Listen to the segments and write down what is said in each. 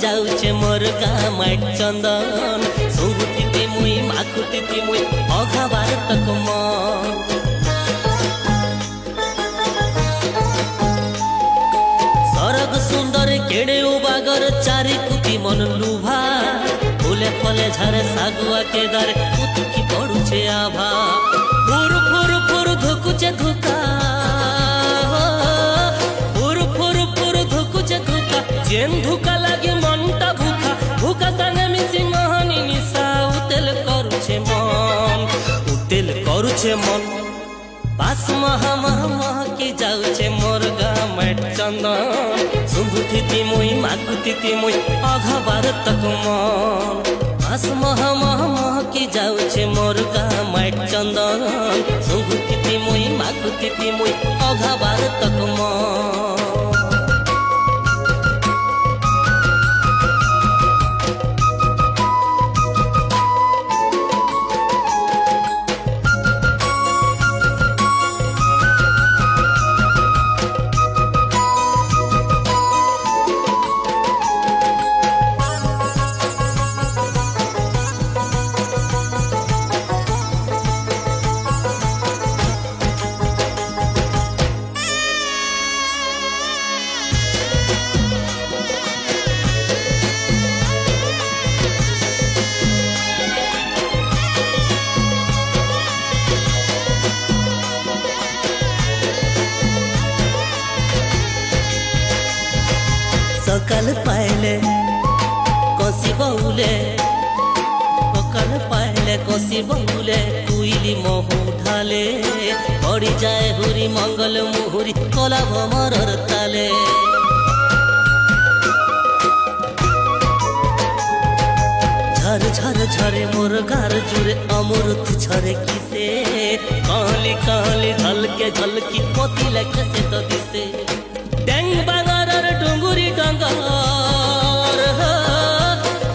যাউছে মোর গামাইট চন্দন সুগুতিতে মুই মাখুতিতে মুই অঘাবার তক মন सरग सुंदर केड़े उबागर चारि कुटी मन लुभा फूले फले झरे सागुआ के दर उतकी पड़ुछे आभा फुर फुर फुर धुकुचे धुका फुर फुर फुर धुकुचे धुका जेन धुका लागे मनटा भूखा भूखा संगे मिसी मोहनी निशा उतेल करुछे मन बास महा महा महा की जाउछे मोर गामाइट चंदन सुंगुथिति मुई माखुथिति मुई अघाबार तक मन बास महा महा महा की जाउछे मोर गामाइट चंदन सुंगुथिति मुई माखुथिति मुई अघाबार तक मन सकाल पाइले कसी बहुले सकाल पाइले कसी बहुले कुइली महु ढाले पड़ी जाए हुरी मंगल मुहुरी कला भमरर ताले झर झर झरे मोर गार जुरे अमृत झरे किसे काली काली झलके झलकी पति लेखे से तो दिसे डेंग बांगारर डुंगुरी डंगर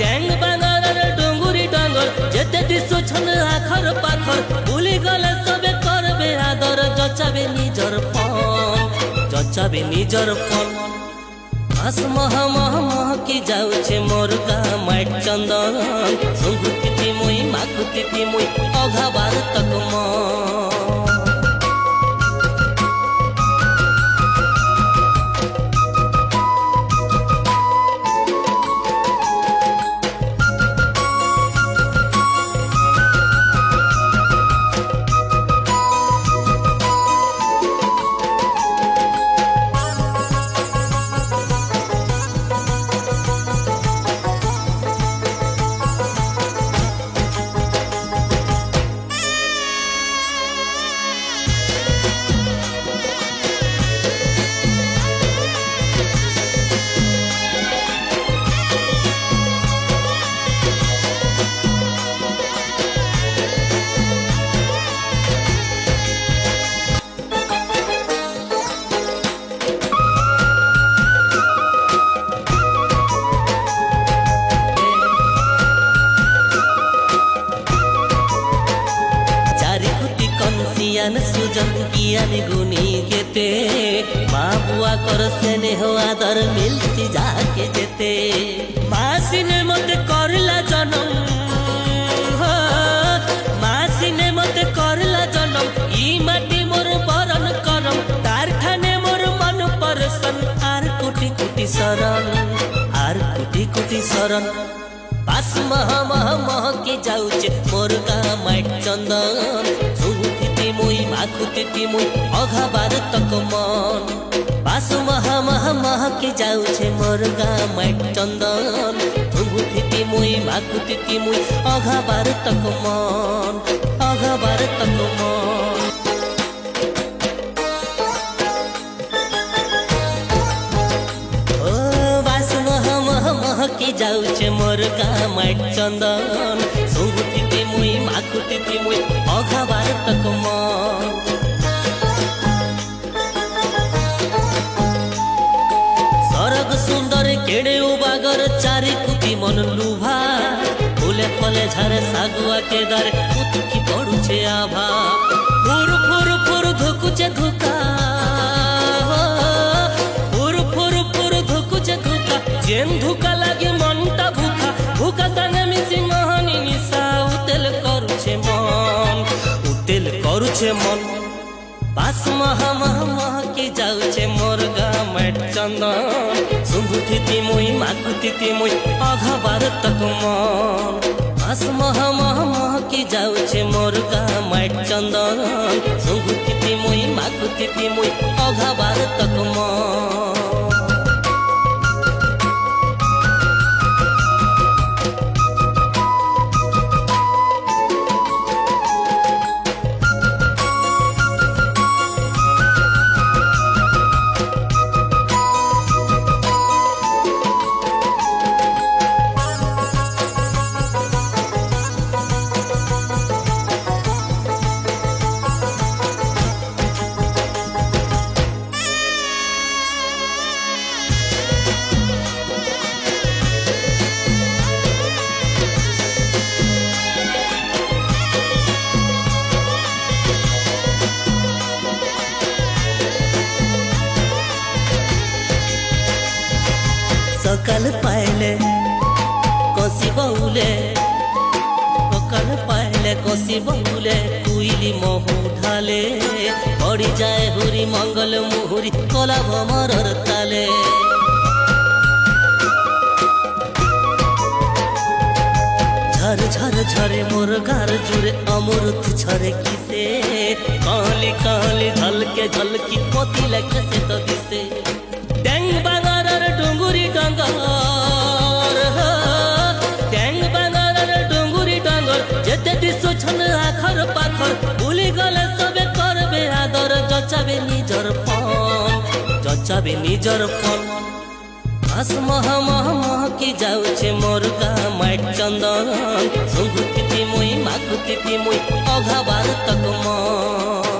डेंग बांगारर डुंगुरी डंगर जेते दिसो छन आखर पाखर भूली गले सबे करबे आदर जचाबे निजर पन आस महा महा महा की जाउछे मोर गामाइट चंदन सुंगुथिति मुई माखुथिति मुई अघाबार तक मन सुजन कियानी गुनी गेते माँ बुआ कर स्नेह आदर मिलती जाके जेते मासिने मते करला जनम मासिने मते करला जनम ई माटी मोर बरन करम तार ठाने मोर मन परसन आर कोटि कोटि शरण पास महा महा महा के जाउछे मोर गामाइट चंदन सुगुथिति मुई माखुथिति मुई अघाबार तक मन पास महा महा महा के जाउछे मोर गामाइट चंदन सुगुथिति मुई माखुथिति मुई अघाबार तक मन अघाबार तक मन की जाउछे मोर गामाइट चंदन सुगुथिति मुई माखुथिति मुई अघाबार तक मन सरग सुंदर केड़े उबागर चारि कुटी मन लुभा फूले फले झरे सागुआ के दर उतकी पड़ुछे आभा फुर फुर फुर धुकुचे धुका फुर फुर फुर धुकुचे धुका जेन धुका लागे କରୁଛେ ମନ ଉତେଲ କରୁଛେ ମନ ବାସ ମହକି ଯାଉଛେ মোর গাঁ মাট চন্দন শুভুথিতি মুই মাকুতিতি মুই অঘবার তক মন বাস মহকি যাউছে মোর গাঁ মাট চন্দন শুভুথিতি মুই মাকুতিতি মুই অঘবার তক মন সকাল পাইলে কষি বউলে সকাল পাইলে কষি বউলে কুইলি মহু ঢালে পড়ি যায় হুরি মঙ্গল মুহুরি কলা ভমরর তালে ঝর ঝর ঝরে মোর গার জুড়ে অমৃত ঝরে কিসে কালি কালি ঝলকে ঝলকি পতি লেখে সে তো দিছে ট্যাং বাঙার ডুঙ্গুরি ডাঙ্গর ট্যাং বাঙার ডুঙ্গুরি ডাঙ্গর যেতে দিছো ছন আখর পাখর ভুলি গলে সবে করবে আদর জচাবে নিজর পন জচাবে নিজর পন বাস মহকি যাউছে মোর গাঁ মাট চন্দন শুভুথিতি মুই মাকুতিতি মুই অঘাবার তক মন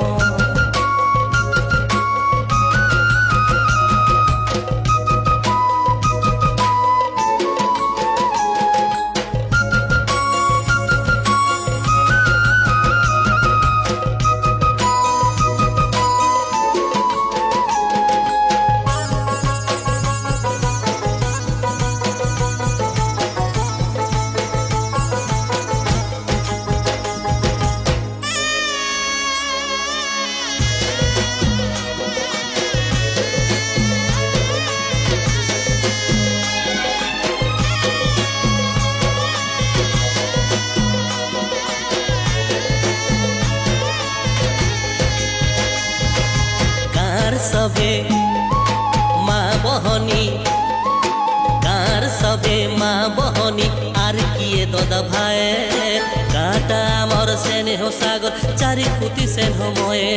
সবে মা বহনি গাঁর সবে মা বহনি আর কিয়ে দদা ভাই গাঁটা আমার স্নেহ সাগর চারি কুতি স্নেহময়ে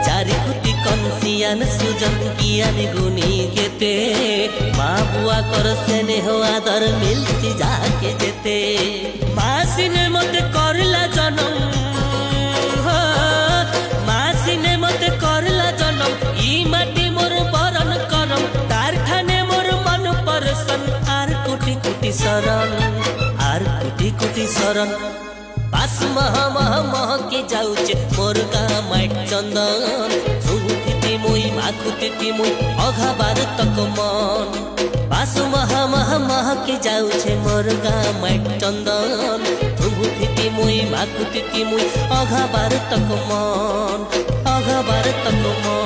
চারি কুতি কনসিয়ান সুজন কিয়ান গুনি গেতে মা বুয়া কর স্নেহ আদর মিলছি যাকে যেতে মাসিনে মতে করলা জনম মাসিনে মতে করলা জনম ই মাটি মোর বরণ করম তার খানে মোর মন পরসন আর কোটি কোটি শরণ আর কোটি কোটি শরণ বাস মহকি যাউছে মোর গাঁ মাট চন্দন শুভুথিতি মুই মাকুতিতি মুই অঘাবার তক মন বাস মহকি যাউছে মোর গাঁ মাট চন্দন শুভুথিতি মুই মাকুতিতি মুই অঘাবার তক মন অঘাবার তক মন।